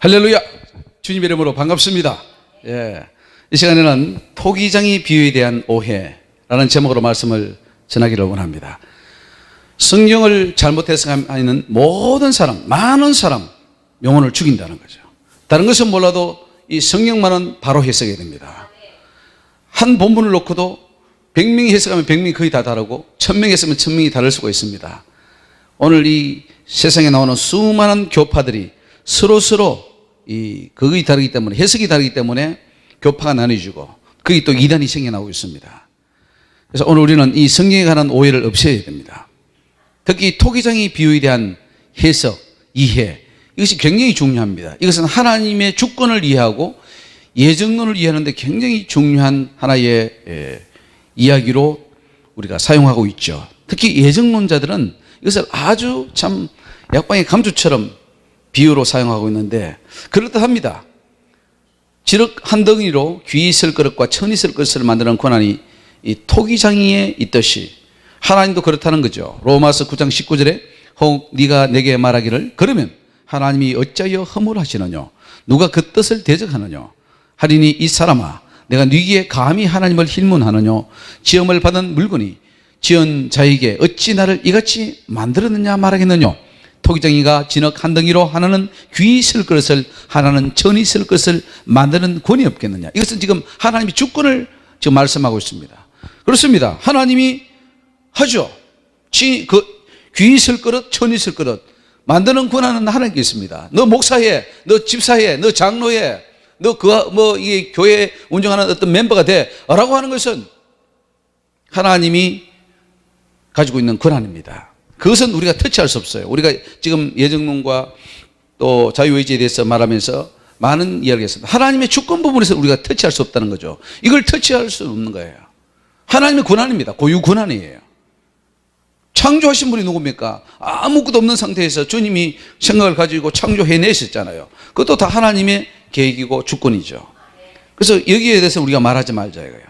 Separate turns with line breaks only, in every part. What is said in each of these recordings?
할렐루야! 주님 이름으로 반갑습니다. 이 시간에는 토기장이 비유에 대한 오해라는 제목으로 말씀을 전하기를 원합니다. 성경을 잘못 해석하는 모든 사람, 많은 사람 영혼을 죽인다는 거죠. 다른 것은 몰라도 이 성경만은 바로 해석해야 됩니다. 한 본문을 놓고도 100명이 해석하면 100명이 거의 다 다르고 1000명이 했으면 1000명이 다를 수가 있습니다. 오늘 이 세상에 나오는 수많은 교파들이 서로 그것이 다르기 때문에, 해석이 다르기 때문에 교파가 나뉘어지고 거기 또 이단이 생겨나고 있습니다. 그래서 오늘 우리는 이 성경에 관한 오해를 없애야 됩니다. 특히 토기장의 비유에 대한 해석, 이해, 이것이 굉장히 중요합니다. 이것은 하나님의 주권을 이해하고 예정론을 이해하는데 굉장히 중요한 하나의 이야기로 우리가 사용하고 있죠. 특히 예정론자들은 이것을 아주 참 약방의 감주처럼 비유로 사용하고 있는데 그렇듯합니다. 지륵 한 덩이로 귀 있을 그릇과 천 있을 그릇을 만드는 권한이 이 토기장이에 있듯이 하나님도 그렇다는 거죠. 로마서 9장 19절에 혹 네가 내게 말하기를 그러면 하나님이 어찌하여 허물하시느냐 누가 그 뜻을 대적하느냐 하리니 이 사람아 내가 네게 감히 하나님을 힐문하느냐 지음을 받은 물건이 지은 자에게 어찌 나를 이같이 만들었느냐 말하겠느냐 토기장이가 진흙 한 덩이로 하나는 귀 있을 것을 하나는 천이 있을 것을 만드는 권이 없겠느냐. 이것은 지금 하나님이 주권을 지금 말씀하고 있습니다. 그렇습니다. 하나님이 하죠. 귀 있을 그릇, 천 있을 그릇 만드는 권한은 하나님께 있습니다. 너 목사해, 너 집사해, 너 장로해, 너 이 교회 운영하는 어떤 멤버가 돼라고 하는 것은 하나님이 가지고 있는 권한입니다. 그것은 우리가 터치할 수 없어요. 우리가 지금 예정론과 또 자유의지에 대해서 말하면서 많은 이야기를 했습니다. 하나님의 주권 부분에서 우리가 터치할 수 없다는 거죠. 이걸 터치할 수 없는 거예요. 하나님의 권한입니다. 고유 권한이에요. 창조하신 분이 누굽니까? 아무것도 없는 상태에서 주님이 생각을 가지고 창조해내셨잖아요. 그것도 다 하나님의 계획이고 주권이죠. 그래서 여기에 대해서 우리가 말하지 말자 이거예요.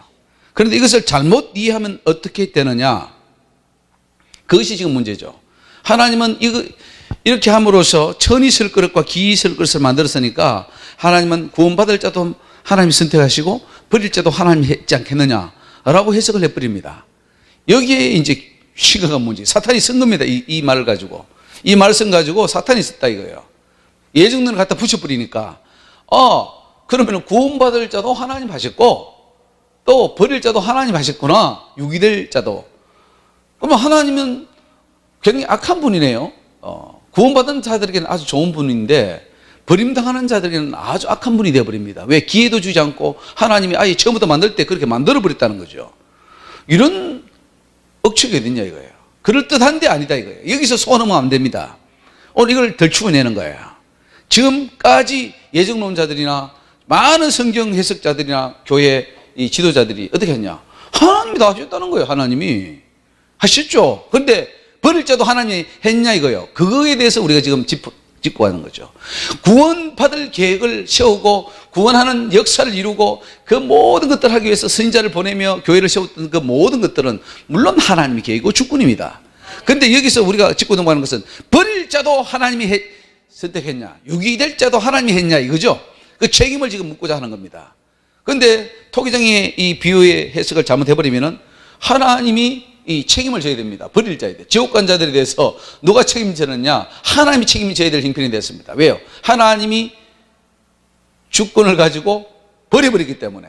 그런데 이것을 잘못 이해하면 어떻게 되느냐? 그것이 지금 문제죠. 하나님은 이렇게 함으로써 천이 있을 그릇과 귀 있을 그릇을 만들었으니까 하나님은 구원받을 자도 하나님이 선택하시고 버릴 자도 하나님이 했지 않겠느냐라고 해석을 해버립니다. 여기에 이제 시각한 문제. 사탄이 쓴 겁니다. 이 말을 가지고. 이 말씀 가지고 사탄이 썼다 이거예요. 예정론을 갖다 붙여버리니까 그러면 구원받을 자도 하나님 하셨고 또 버릴 자도 하나님 하셨구나. 유기될 자도. 그러면 하나님은 굉장히 악한 분이네요. 구원받은 자들에게는 아주 좋은 분인데 버림당하는 자들에게는 아주 악한 분이 되어버립니다. 왜? 기회도 주지 않고 하나님이 아예 처음부터 만들 때 그렇게 만들어버렸다는 거죠. 이런 억측이 어딨냐 이거예요. 그럴듯한데 아니다 이거예요. 여기서 소원하면 안 됩니다. 오늘 이걸 덜추어내는 거예요. 지금까지 예정론자들이나 많은 성경 해석자들이나 교회 이 지도자들이 어떻게 했냐. 하나님이 다 하셨다는 거예요. 하나님이 하셨죠. 그런데 버릴 자도 하나님이 했냐 이거예요. 그거에 대해서 우리가 지금 짚고 가는 거죠. 구원받을 계획을 세우고 구원하는 역사를 이루고 그 모든 것들을 하기 위해서 선지자를 보내며 교회를 세웠던 그 모든 것들은 물론 하나님의 계획이고 주권입니다. 그런데 여기서 우리가 짚고 넘어가는 것은 버릴 자도 하나님이 선택했냐 유기될 자도 하나님이 했냐 이거죠. 그 책임을 지금 묻고자 하는 겁니다. 그런데 토기장의 이 비유의 해석을 잘못해버리면 하나님이 이 책임을 져야 됩니다. 버릴 자에 대해. 지옥 간 자들에 대해서 누가 책임지느냐? 하나님이 책임을 져야 될 형편이 됐습니다. 왜요? 하나님이 주권을 가지고 버려버리기 때문에.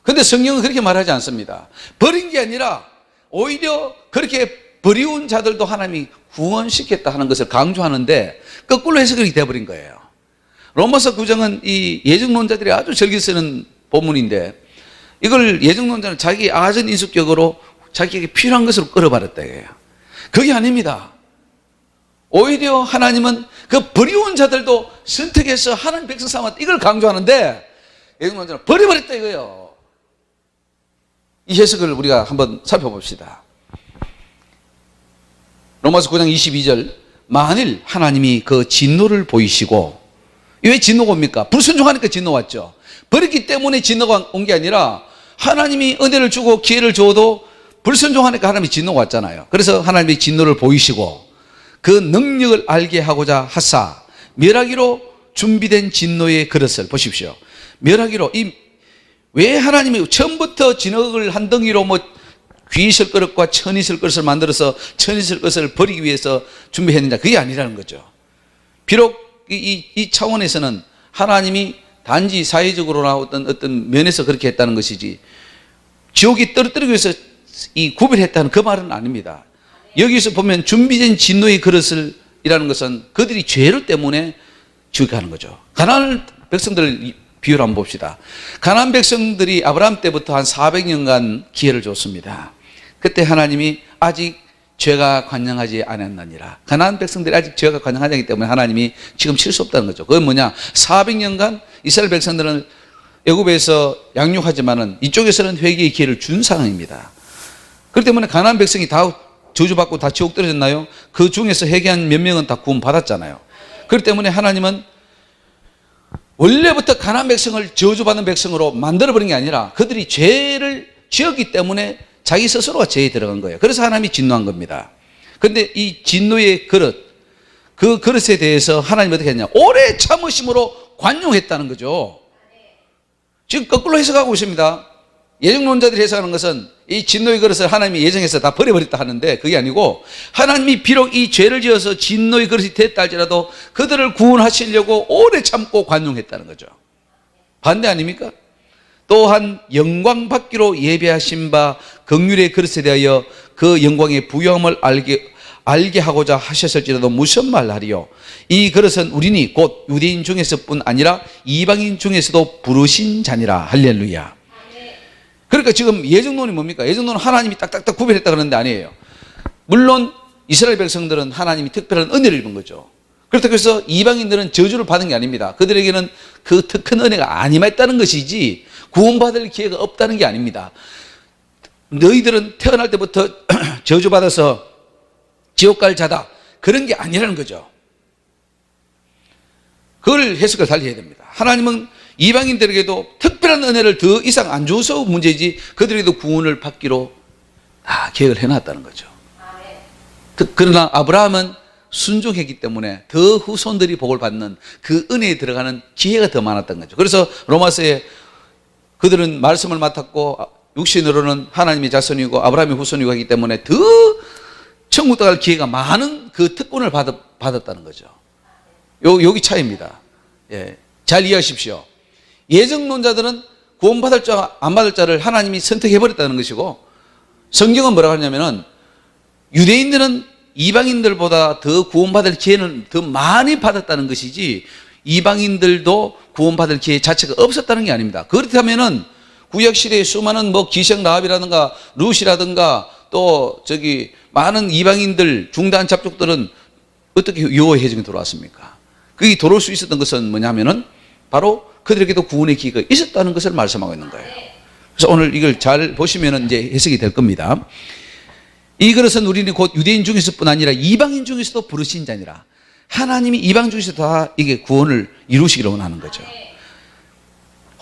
그런데 성경은 그렇게 말하지 않습니다. 버린 게 아니라 오히려 그렇게 버리운 자들도 하나님이 구원시켰다 하는 것을 강조하는데 거꾸로 해석이 되어버린 거예요. 로마서 9장은 이 예정론자들이 아주 즐겨 쓰는 본문인데 이걸 예정론자는 자기 아전 인수격으로 자기에게 필요한 것으로 끌어버렸다 이거예요. 그게 아닙니다. 오히려 하나님은 그 버리운 자들도 선택해서 하나님 백성 삼았다 이걸 강조하는데 예정론자는 버려버렸다 이거예요. 이 해석을 우리가 한번 살펴봅시다. 로마서 9장 22절 만일 하나님이 그 진노를 보이시고 왜 진노가 옵니까? 불순종하니까 진노 왔죠. 버렸기 때문에 진노가 온 게 아니라 하나님이 은혜를 주고 기회를 줘도 불순종하니까 하나님이 진노가 왔잖아요. 그래서 하나님이 진노를 보이시고 그 능력을 알게 하고자 하사 멸하기로 준비된 진노의 그릇을 보십시오. 멸하기로 왜 하나님이 처음부터 진흙을 한 덩이로 뭐 귀 있을 그릇과 천 있을 그릇을 만들어서 천 있을 그릇을 버리기 위해서 준비했느냐, 그게 아니라는 거죠. 비록 이 차원에서는 하나님이 단지 사회적으로나 어떤 면에서 그렇게 했다는 것이지 지옥이 떨어뜨리기 위해서 이 구별했다는 그 말은 아닙니다. 여기서 보면 준비된 진노의 그릇을 이라는 것은 그들이 죄를 때문에 지옥에 가는 거죠. 가나안 백성들 비유를 한번 봅시다. 가나안 백성들이 아브라함 때부터 한 400년간 기회를 줬습니다. 그때 하나님이 아직 죄가 관영하지 않았느니라. 가나안 백성들이 아직 죄가 관영하지 않기 때문에 하나님이 지금 칠 수 없다는 거죠. 그건 뭐냐? 400년간 이스라엘 백성들은 애굽에서 양육하지만은 이쪽에서는 회개의 기회를 준 상황입니다. 그렇기 때문에 가나안 백성이 다 저주받고 다 지옥 떨어졌나요? 그 중에서 회개한 몇 명은 다 구원 받았잖아요. 그렇기 때문에 하나님은 원래부터 가나안 백성을 저주받는 백성으로 만들어버린 게 아니라 그들이 죄를 지었기 때문에 자기 스스로가 죄에 들어간 거예요. 그래서 하나님이 진노한 겁니다. 그런데 이 진노의 그릇, 그 그릇에 대해서 하나님이 어떻게 했냐? 오래 참으심으로 관용했다는 거죠. 지금 거꾸로 해석하고 있습니다. 예정론자들이 해석하는 것은 이 진노의 그릇을 하나님이 예정해서 다 버려버렸다 하는데 그게 아니고 하나님이 비록 이 죄를 지어서 진노의 그릇이 됐다 할지라도 그들을 구원하시려고 오래 참고 관용했다는 거죠. 반대 아닙니까? 또한 영광 받기로 예배하신 바 긍휼의 그릇에 대하여 그 영광의 부요함을 알게 하고자 하셨을지라도 무슨 말하리요? 이 그릇은 우리니 곧 유대인 중에서뿐 아니라 이방인 중에서도 부르신 자니라. 할렐루야. 그러니까 지금 예정론이 뭡니까? 예정론은 하나님이 딱딱딱 구별했다 그러는데 아니에요. 물론 이스라엘 백성들은 하나님이 특별한 은혜를 입은 거죠. 그렇다고 해서 이방인들은 저주를 받은 게 아닙니다. 그들에게는 그 큰 은혜가 안 임했다는 것이지 구원받을 기회가 없다는 게 아닙니다. 너희들은 태어날 때부터 저주받아서 지옥 갈 자다, 그런 게 아니라는 거죠. 그걸 해석을 달리 해야 됩니다. 하나님은 이방인들에게도 특별한 은혜를 더 이상 안 줘서 문제지 그들에게도 구원을 받기로 다 계획을 해놨다는 거죠. 그러나 아브라함은 순종했기 때문에 더 후손들이 복을 받는 그 은혜에 들어가는 기회가 더 많았던 거죠. 그래서 로마서에 그들은 말씀을 맡았고 육신으로는 하나님의 자손이고 아브라함의 후손이고 하기 때문에 더 천국 들어갈 기회가 많은 그 특권을 받았다는 거죠. 여기 차이입니다. 예, 잘 이해하십시오. 예정론자들은 구원받을 자, 안 받을 자를 하나님이 선택해버렸다는 것이고 성경은 뭐라고 하냐면은 유대인들은 이방인들보다 더 구원받을 기회는 더 많이 받았다는 것이지 이방인들도 구원받을 기회 자체가 없었다는 게 아닙니다. 그렇다면은 구약시대에 수많은 뭐 기생 라합이라든가 룻이라든가 또 많은 이방인들 중단 잡족들은 어떻게 여호와의 회중에 들어왔습니까? 그게 들어올 수 있었던 것은 뭐냐면은 바로 그들에게도 구원의 기회가 있었다는 것을 말씀하고 있는 거예요. 그래서 오늘 이걸 잘 보시면은 이제 해석이 될 겁니다. 이 그릇은 우리는 곧 유대인 중에서뿐 아니라 이방인 중에서도 부르신 자니라. 하나님이 이방 중에서 다 이게 구원을 이루시기를 원하는 거죠.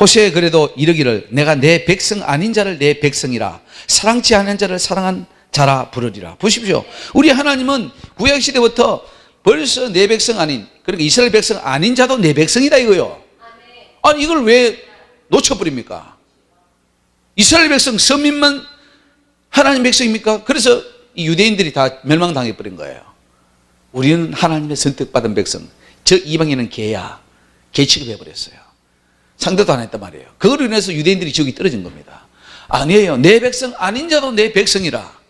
호세에 그래도 이르기를 내가 내 백성 아닌 자를 내 백성이라 사랑치 않은 자를 사랑한 자라 부르리라. 보십시오. 우리 하나님은 구약시대부터 벌써 내 백성 아닌, 그러니까 이스라엘 백성 아닌 자도 내 백성이다 이거요. 아니 이걸 왜 놓쳐버립니까? 이스라엘 백성 서민만 하나님 백성입니까? 그래서 이 유대인들이 다 멸망당해버린 거예요. 우리는 하나님의 선택받은 백성, 저 이방인은 개야, 개 취급해버렸어요. 상대도 안 했단 말이에요. 그걸로 인해서 유대인들이 지옥이 떨어진 겁니다. 아니에요. 내 백성 아닌 자도 내 백성이라.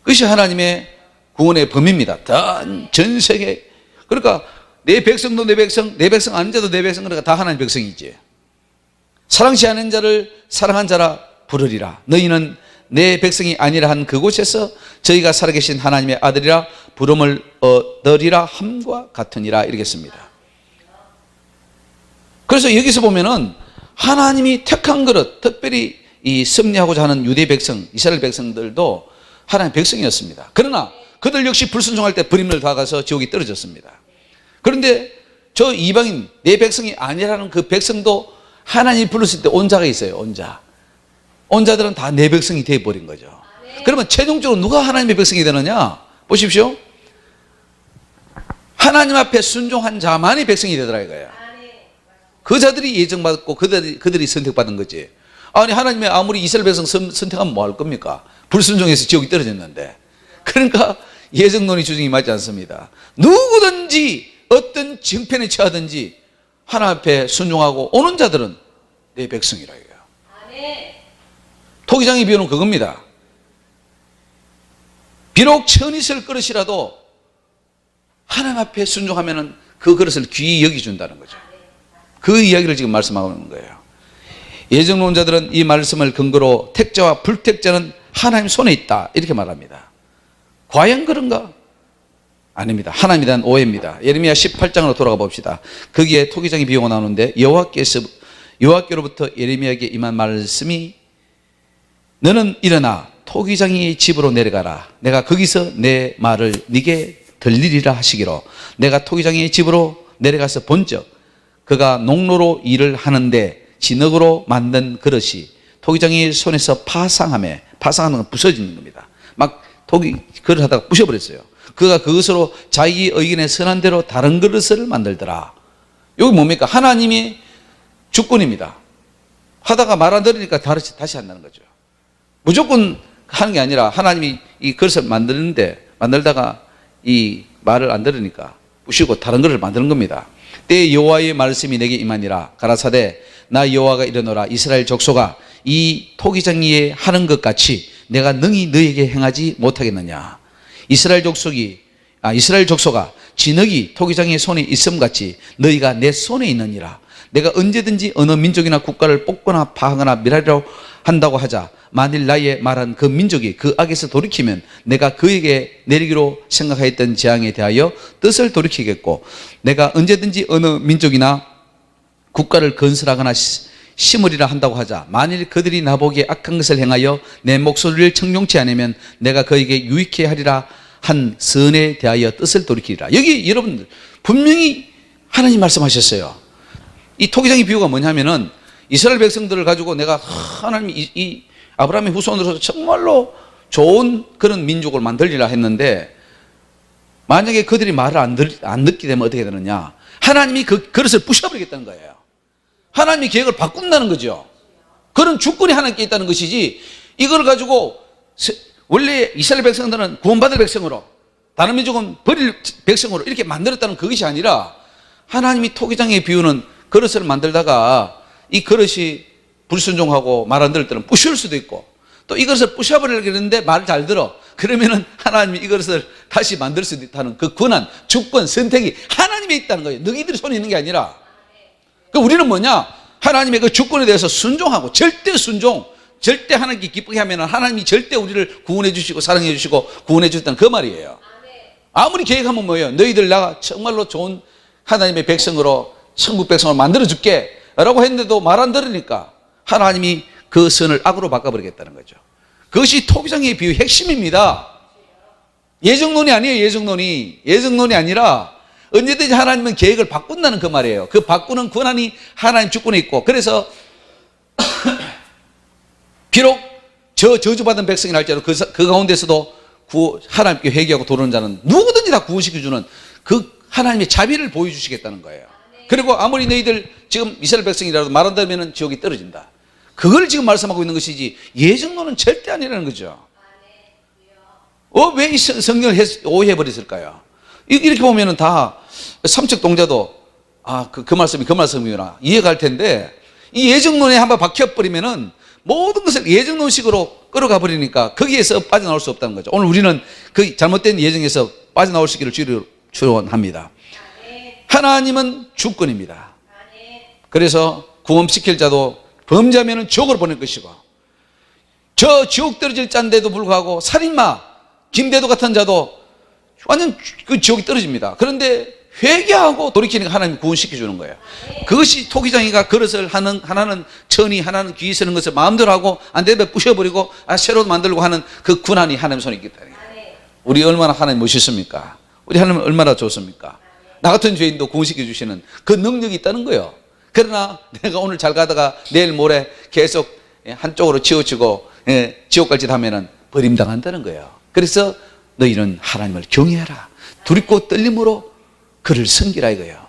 그것이 하나님의 구원의 범위입니다. 전 세계. 그러니까 내 백성도 내 백성, 내 백성 아닌 자도 내 백성, 그러니까 다 하나님의 백성이지. 사랑치 않은 자를 사랑한 자라 부르리라. 너희는 내 백성이 아니라 한 그곳에서 저희가 살아계신 하나님의 아들이라 부름을 얻으리라 함과 같으니라. 이렇게 씁니다. 그래서 여기서 보면은 하나님이 택한 그릇, 특별히 이 승리하고자 하는 유대 백성, 이스라엘 백성들도 하나님의 백성이었습니다. 그러나 그들 역시 불순종할 때 불임을 당해서 지옥이 떨어졌습니다. 그런데 저 이방인, 내 백성이 아니라는 그 백성도 하나님이 불렀을 때 온자가 있어요. 온자들은 다 내 백성이 되어버린 거죠. 그러면 최종적으로 누가 하나님의 백성이 되느냐? 보십시오. 하나님 앞에 순종한 자만이 백성이 되더라 이거예요. 그 자들이 예정받고 그들이 선택받은 거지. 아니 하나님이 아무리 이스라엘 백성 선택하면 뭐 할 겁니까? 불순종해서 지옥이 떨어졌는데. 그러니까 예정론이 주장이 맞지 않습니다. 누구든지 어떤 정편에 처하든지 하나님 앞에 순종하고 오는 자들은 내 백성이라 이거예요. 토기장의 비유는 그겁니다. 비록 천이 쓸 그릇이라도 하나님 앞에 순종하면 그 그릇을 귀히 여기준다는 거죠. 그 이야기를 지금 말씀하고 있는 거예요. 예정론자들은 이 말씀을 근거로 택자와 불택자는 하나님 손에 있다 이렇게 말합니다. 과연 그런가? 아닙니다. 하나님에 대한 오해입니다. 예레미야 18장으로 돌아가 봅시다. 거기에 토기장의 비유가 나오는데 여호와께로부터 예레미야에게 임한 말씀이 너는 일어나 토기장의 집으로 내려가라. 내가 거기서 내 말을 네게 들리리라 하시기로 내가 토기장의 집으로 내려가서 본즉 그가 농로로 일을 하는데 진흙으로 만든 그릇이 토기장의 손에서 파상하는 건 부서지는 겁니다. 막 토기 그릇 하다가 부셔버렸어요. 그가 그것으로 자기 의견에 선한 대로 다른 그릇을 만들더라. 여기 뭡니까? 하나님이 주권입니다. 하다가 말 안 들으니까 다시 한다는 거죠. 무조건 하는 게 아니라 하나님이 이 그릇을 만들다가 이 말을 안 들으니까 부시고 다른 그릇을 만드는 겁니다. 때에 여호와의 말씀이 내게 임하니라. 가라사대 나 여호와가 이르노라. 이스라엘 족속아 이 토기장 위에 하는 것 같이 내가 능히 너에게 행하지 못하겠느냐. 이스라엘 족속아 진흙이 토기장의 손에 있음 같이 너희가 내 손에 있느니라. 내가 언제든지 어느 민족이나 국가를 뽑거나 파하거나 멸하려 한다고 하자 만일 나의 말한 그 민족이 그 악에서 돌이키면 내가 그에게 내리기로 생각하였던 재앙에 대하여 뜻을 돌이키겠고 내가 언제든지 어느 민족이나 국가를 건설하거나 심으리라 한다고 하자 만일 그들이 나보기에 악한 것을 행하여 내 목소리를 청종치 않으면 내가 그에게 유익해 하리라 한 선에 대하여 뜻을 돌이키리라. 여기 여러분들 분명히 하나님 말씀하셨어요. 이 토기장의 비유가 뭐냐면은 이스라엘 백성들을 가지고 내가 하나님이 이 아브라함의 후손으로서 정말로 좋은 그런 민족을 만들리라 했는데 만약에 그들이 말을 안 듣게 되면 어떻게 되느냐. 하나님이 그 그릇을 부셔버리겠다는 거예요. 하나님이 계획을 바꾼다는 거죠. 그런 주권이 하나님께 있다는 것이지 이걸 가지고 원래 이스라엘 백성들은 구원받을 백성으로 다른 민족은 버릴 백성으로 이렇게 만들었다는 그것이 아니라 하나님이 토기장의 비유는 그릇을 만들다가 이 그릇이 불순종하고 말 안 들을 때는 부실 수도 있고 또 이 그릇을 부셔버리려고 했는데 말을 잘 들어. 그러면은 하나님이 이 그릇을 다시 만들 수 있다는 그 권한, 주권, 선택이 하나님에 있다는 거예요. 너희들이 손에 있는 게 아니라. 그 우리는 뭐냐? 하나님의 그 주권에 대해서 순종하고 절대 순종, 절대 하나님께 기쁘게 하면은 하나님이 절대 우리를 구원해 주시고 사랑해 주시고 구원해 주셨다는 그 말이에요. 아무리 계획하면 뭐예요? 너희들 나가 정말로 좋은 하나님의 백성으로 천국 백성을 만들어 줄게 라고 했는데도 말 안 들으니까 하나님이 그 선을 악으로 바꿔버리겠다는 거죠. 그것이 토기장의 비유의 핵심입니다. 예정론이 아니에요. 예정론이 아니라 언제든지 하나님은 계획을 바꾼다는 그 말이에요. 그 바꾸는 권한이 하나님 주권에 있고 그래서 비록 저주받은 백성이 할지라도 그 가운데서도 하나님께 회개하고 돌아오는 자는 누구든지 다 구원시켜주는 그 하나님의 자비를 보여주시겠다는 거예요. 그리고 아무리 너희들 지금 이스라엘 백성이라도 말 안 들으면 지옥이 떨어진다. 그걸 지금 말씀하고 있는 것이지 예정론은 절대 아니라는 거죠. 왜 이 성경을 오해해버렸을까요? 이렇게 보면은 다 삼척 동자도 그 말씀이구나 이해가 갈 텐데 이 예정론에 한번 박혀버리면은 모든 것을 예정론식으로 끌어가 버리니까 거기에서 빠져나올 수 없다는 거죠. 오늘 우리는 그 잘못된 예정에서 빠져나올 수 있기를 주로 축원합니다. 하나님은 주권입니다. 그래서 구원시킬 자도 범죄하면 지옥으로 보낼 것이고 저 지옥 떨어질 자인데도 불구하고 살인마 김대도 같은 자도 완전 그 지옥이 떨어집니다. 그런데 회개하고 돌이키니까 하나님이 구원시켜 주는 거예요. 그것이 토기장이가 그릇을 하나는 천이 하나는 귀에 쓰는 것을 마음대로 하고 안 되면 부셔버리고 새로 만들고 하는 그 권한이 하나님 손에 있기 때문에 우리 얼마나 하나님 멋있습니까? 우리 하나님 얼마나 좋습니까? 나 같은 죄인도 구원시켜 주시는 그 능력이 있다는 거예요. 그러나 내가 오늘 잘 가다가 내일 모레 계속 한쪽으로 치우치고 지옥 갈 짓 하면은 버림당한다는 거예요. 그래서 너희는 하나님을 경외하라. 두렵고 떨림으로 그를 섬기라 이거예요.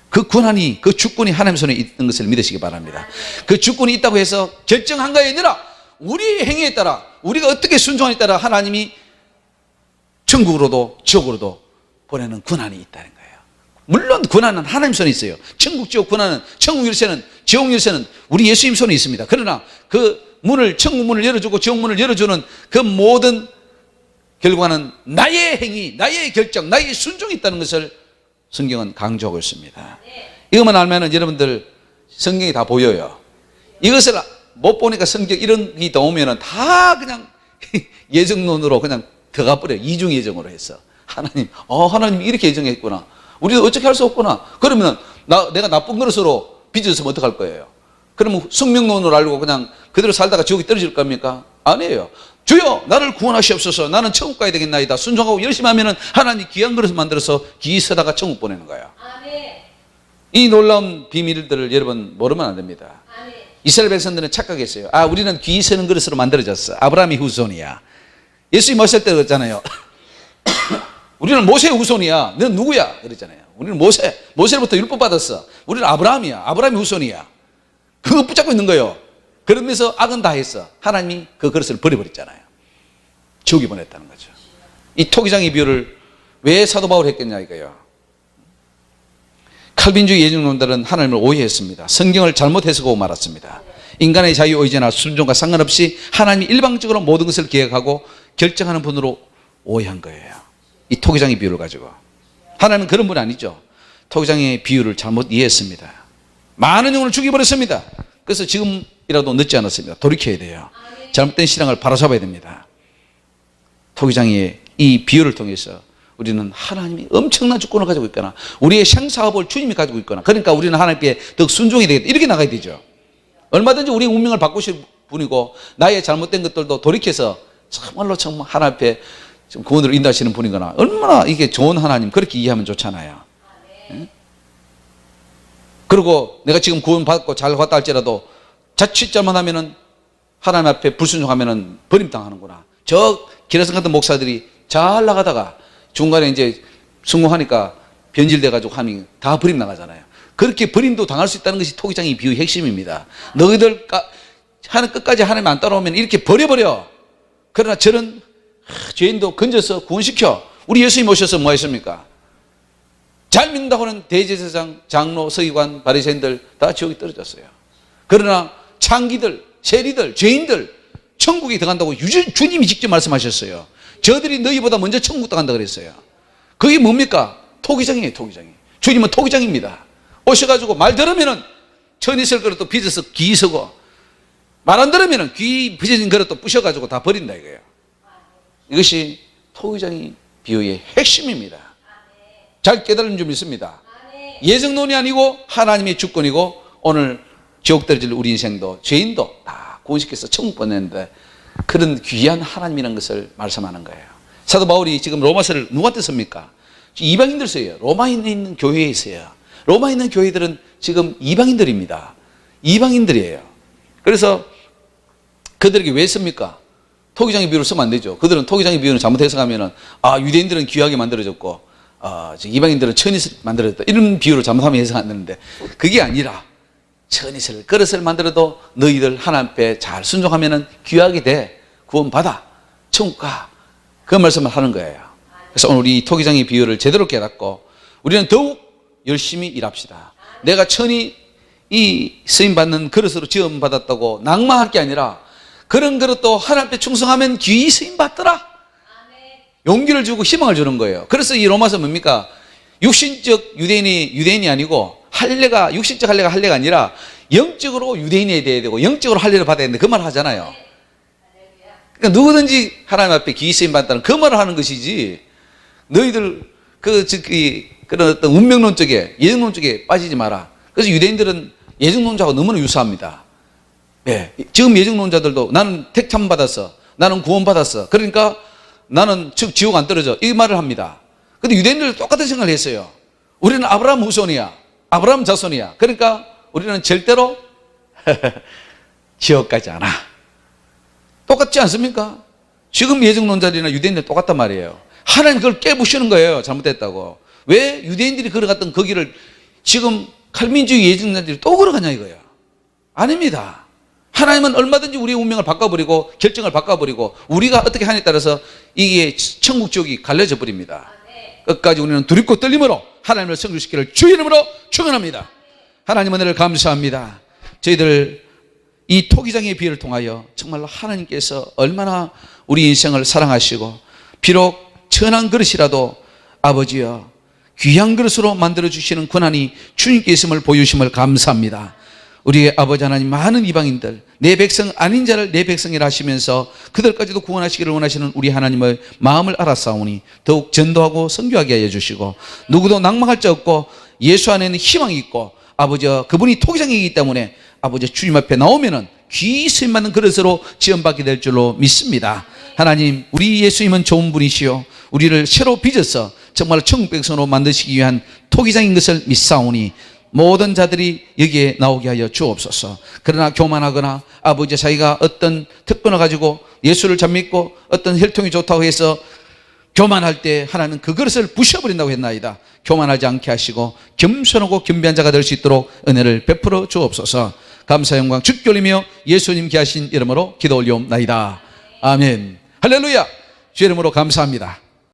그 권한이, 그 주권이 하나님 손에 있는 것을 믿으시기 바랍니다. 그 주권이 있다고 해서 결정한 것이 아니라 우리의 행위에 따라, 우리가 어떻게 순종하에 따라 하나님이 천국으로도 지옥으로도 보내는 권한이 있다는 거예요. 물론 권한은 하나님 손에 있어요. 천국, 지옥 권한은, 천국 열쇠는, 지옥 열쇠는 우리 예수님 손에 있습니다. 그러나 그 문을, 천국 문을 열어주고 지옥 문을 열어주는 그 모든 결과는 나의 행위, 나의 결정, 나의 순종이 있다는 것을 성경은 강조하고 있습니다. 이것만 알면은 여러분들 성경이 다 보여요. 이것을 못 보니까 성경 이런 게 나오면은 다 그냥 예정론으로 그냥 들어가 버려요. 이중 예정으로 해서. 하나님, 하나님이 이렇게 예정했구나. 우리도 어떻게 할 수 없구나. 그러면 내가 나쁜 그릇으로 빚었으면 어떡할 거예요? 그러면 숙명론으로 알고 그냥 그대로 살다가 지옥에 떨어질 겁니까? 아니에요. 주여 나를 구원하시옵소서. 나는 천국 가야 되겠나이다. 순종하고 열심히 하면은 하나님이 귀한 그릇을 만들어서 귀히 서다가 천국 보내는 거야. 이 놀라운 비밀들을 여러분 모르면 안 됩니다. 이스라엘 백성들은 착각했어요. 우리는 귀히 서는 그릇으로 만들어졌어. 아브라함이 후손이야. 예수님 오실 때 그랬잖아요. 우리는 모세의 후손이야. 넌 누구야? 그랬잖아요. 우리는 모세로부터 율법 받았어. 우리는 아브라함이야. 아브라함이 후손이야. 그거 붙잡고 있는 거예요. 그러면서 악은 다 했어. 하나님이 그 그릇을 버려버렸잖아요. 지옥에 보냈다는 거죠. 이 토기장의 비유를 왜 사도 바울이 했겠냐 이거예요. 칼빈주의 예정론들은 하나님을 오해했습니다. 성경을 잘못 해석하고 말았습니다. 인간의 자유의지나 순종과 상관없이 하나님이 일방적으로 모든 것을 계획하고 결정하는 분으로 오해한 거예요. 이 토기장의 비유를 가지고. 하나님은 그런 분이 아니죠. 토기장의 비유를 잘못 이해했습니다. 많은 영혼을 죽여버렸습니다. 그래서 지금이라도 늦지 않았습니다. 돌이켜야 돼요. 잘못된 신앙을 바로잡아야 됩니다. 토기장의 이 비유를 통해서 우리는 하나님이 엄청난 주권을 가지고 있거나 우리의 생사업을 주님이 가지고 있거나 그러니까 우리는 하나님께 더 순종이 되겠다. 이렇게 나가야 되죠. 얼마든지 우리의 운명을 바꾸실 분이고 나의 잘못된 것들도 돌이켜서 정말로 정말 하나님 앞에 구원으로 인도하시는 분이거나 얼마나 이게 좋은 하나님 그렇게 이해하면 좋잖아요. 네? 그리고 내가 지금 구원받고 잘 왔다 할지라도 자칫 잘못하면은 하나님 앞에 불순종하면은 버림당하는구나. 저 기라성 같은 목사들이 잘 나가다가 중간에 이제 성공하니까 변질돼가지고 하면 다 버림 나가잖아요. 그렇게 버림도 당할 수 있다는 것이 토기장의 비유의 핵심입니다. 너희들 하는 끝까지 하나님 안 따라오면 이렇게 버려버려. 그러나 저런 죄인도 건져서 구원시켜. 우리 예수님 오셔서 뭐 했습니까? 잘 믿는다고 하는 대제사장, 장로, 서기관, 바리새인들 다 지옥에 떨어졌어요. 그러나 창기들, 세리들, 죄인들 천국에 들어간다고 주님이 직접 말씀하셨어요. 저들이 너희보다 먼저 천국 들어간다 그랬어요. 그게 뭡니까? 토기장이에요. 토기장이. 주님은 토기장입니다. 오셔가지고 말 들으면은 천이 쓸 그릇도 빚어서 귀 서고 말 안 들으면은 귀 빚어진 그릇도 부셔가지고 다 버린다 이거예요. 이것이 토기장의 비유의 핵심입니다. 잘 깨달은 줄 믿습니다. 예정론이 아니고 하나님의 주권이고 오늘 지옥 떨어질 우리 인생도 죄인도 다 구원시켜서 천국 보내는데 그런 귀한 하나님이라는 것을 말씀하는 거예요. 사도 바울이 지금 로마서를 누구한테 씁니까? 이방인들 써요. 로마에 있는 교회에 있어요. 로마에 있는 교회들은 지금 이방인들입니다. 이방인들이에요. 그래서 그들에게 왜 씁니까? 토기장의 비유를 쓰면 안 되죠. 그들은 토기장의 비유는 잘못 해석하면은 유대인들은 귀하게 만들어졌고 이방인들은 천이슬 만들어졌다. 이런 비유를 잘못하면 해석 안 되는데 그게 아니라 천이슬 그릇을 만들어도 너희들 하나님 앞에 잘 순종하면은 귀하게 돼. 구원받아. 천국 가. 그 말씀을 하는 거예요. 그래서 오늘 우리 토기장의 비유를 제대로 깨닫고 우리는 더욱 열심히 일합시다. 내가 천이 이 쓰임받는 그릇으로 지음받았다고 낭만할 게 아니라 그런 그릇도 하나님 앞에 충성하면 귀히 쓰임받더라. 용기를 주고 희망을 주는 거예요. 그래서 이 로마서 뭡니까? 육신적 유대인이 아니고 할례가 육신적 할례가 아니라 영적으로 유대인이 돼야 되고 영적으로 할례를 받아야 되는데 그 말을 하잖아요. 그러니까 누구든지 하나님 앞에 귀히 쓰임 받다는 그 말을 하는 것이지 너희들 그런 어떤 운명론 쪽에 예정론 쪽에 빠지지 마라. 그래서 유대인들은 예정론자하고 너무나 유사합니다. 네. 지금 예정론자들도 나는 택함 받았어. 나는 구원 받았어. 그러니까 나는 즉 지옥 안 떨어져. 이 말을 합니다. 근데 유대인들 똑같은 생각을 했어요. 우리는 아브라함 후손이야. 아브라함 자손이야. 그러니까 우리는 절대로 지옥 가지 않아. 똑같지 않습니까? 지금 예정론자들이나 유대인들 똑같단 말이에요. 하나님 그걸 깨부시는 거예요. 잘못됐다고. 왜 유대인들이 걸어갔던 그 길을 지금 칼민주의 예정자들이 또 걸어가냐 이거야. 아닙니다. 하나님은 얼마든지 우리의 운명을 바꿔버리고 결정을 바꿔버리고 우리가 어떻게 하냐에 따라서 이게 천국 지옥이 갈려져 버립니다. 끝까지 우리는 두렵고 떨림으로 하나님을 성취시키기를 주의 이름으로 축원합니다. 하나님 은혜를 감사합니다. 저희들 이 토기장의 비유를 통하여 정말로 하나님께서 얼마나 우리 인생을 사랑하시고 비록 천한 그릇이라도 아버지여 귀한 그릇으로 만들어주시는 권한이 주님께 있음을 보여주심을 감사합니다. 우리의 아버지 하나님, 많은 이방인들, 내 백성 아닌 자를 내 백성이라 하시면서 그들까지도 구원하시기를 원하시는 우리 하나님의 마음을 알았사오니 더욱 전도하고 선교하게 하여 주시고 누구도 낭망할 자 없고 예수 안에는 희망이 있고 아버지 그분이 토기장이기 때문에 아버지 주님 앞에 나오면은 귀히 쓰임받는 그릇으로 지원받게 될 줄로 믿습니다. 하나님, 우리 예수님은 좋은 분이시요 우리를 새로 빚어서 정말 천국 백성으로 만드시기 위한 토기장인 것을 믿사오니 모든 자들이 여기에 나오게 하여 주옵소서. 그러나 교만하거나 아버지 자기가 어떤 특권을 가지고 예수를 잘 믿고 어떤 혈통이 좋다고 해서 교만할 때 하나님은 그 그릇을 부셔버린다고 했나이다. 교만하지 않게 하시고 겸손하고 겸비한 자가 될 수 있도록 은혜를 베풀어 주옵소서. 감사 영광 주께 올리며 예수님 귀하신 이름으로 기도 올리옵나이다. 아멘. 할렐루야. 주의 이름으로 감사합니다.